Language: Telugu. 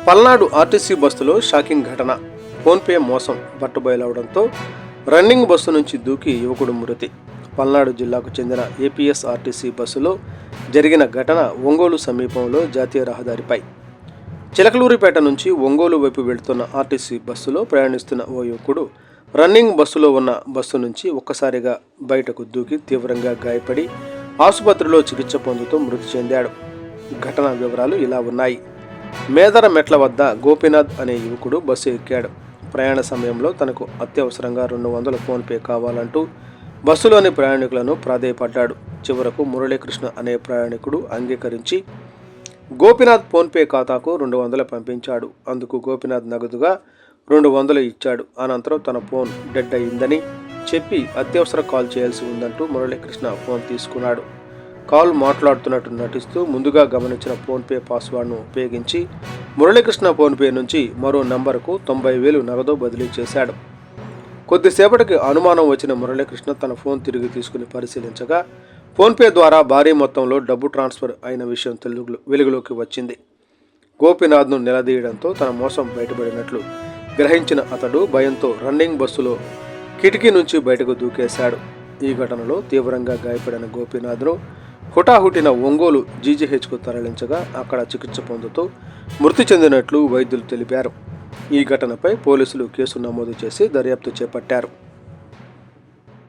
పల్నాడు ఆర్టీసీ బస్సులో షాకింగ్ ఘటన. ఫోన్పే మోసం బట్టబయలవడంతో రన్నింగ్ బస్సు నుంచి దూకి యువకుడు మృతి. పల్నాడు జిల్లాకు చెందిన ఏపీఎస్ ఆర్టీసీ బస్సులో జరిగిన ఘటన ఒంగోలు సమీపంలో జాతీయ రహదారిపై చిలకలూరిపేట నుంచి ఒంగోలు వైపు వెళుతున్న ఆర్టీసీ బస్సులో ప్రయాణిస్తున్న ఓ యువకుడు రన్నింగ్ బస్సులో ఉన్న బస్సు నుంచి ఒక్కసారిగా బయటకు దూకి తీవ్రంగా గాయపడి ఆసుపత్రిలో చికిత్స పొందుతూ మృతి చెందాడు. ఘటన వివరాలు ఇలా ఉన్నాయి. మేదర మెట్ల వద్ద గోపీనాథ్ అనే యువకుడు బస్సు ఎక్కాడు. ప్రయాణ సమయంలో తనకు అత్యవసరంగా 200 ఫోన్పే కావాలంటూ బస్సులోని ప్రయాణికులను ప్రాధేయపడ్డాడు. చివరకు మురళీకృష్ణ అనే ప్రయాణికుడు అంగీకరించి గోపీనాథ్ ఫోన్పే ఖాతాకు 200 పంపించాడు. అందుకు గోపీనాథ్ నగదుగా 200 ఇచ్చాడు. అనంతరం తన ఫోన్ డెడ్ అయిందని చెప్పి అత్యవసర కాల్ చేయాల్సి ఉందంటూ మురళీకృష్ణ ఫోన్ తీసుకున్నాడు. కాల్ మాట్లాడుతున్నట్టు నటిస్తూ ముందుగా గమనించిన ఫోన్పే పాస్వర్డ్ను ఉపయోగించి మురళీకృష్ణ ఫోన్పే నుంచి మరో నంబరుకు 90,000 నగదు బదిలీ చేశాడు. కొద్దిసేపటికి అనుమానం వచ్చిన మురళీకృష్ణ తన ఫోన్ తిరిగి తీసుకుని పరిశీలించగా ఫోన్పే ద్వారా భారీ మొత్తంలో డబ్బు ట్రాన్స్ఫర్ అయిన విషయం వెలుగులోకి వచ్చింది. గోపీనాథ్ను నిలదీయడంతో తన మోసం బయటపడినట్లు గ్రహించిన అతడు భయంతో రన్నింగ్ బస్సులో కిటికీ నుంచి బయటకు దూకేశాడు. ఈ ఘటనలో తీవ్రంగా గాయపడిన గోపీనాథ్ను హుటాహుటిన ఒంగోలు జీజీహెచ్కు తరలించగా అక్కడ చికిత్స పొందుతూ మృతి చెందినట్లు వైద్యులు తెలిపారు. ఈ ఘటనపై పోలీసులు కేసు నమోదు చేసి దర్యాప్తు చేపట్టారు.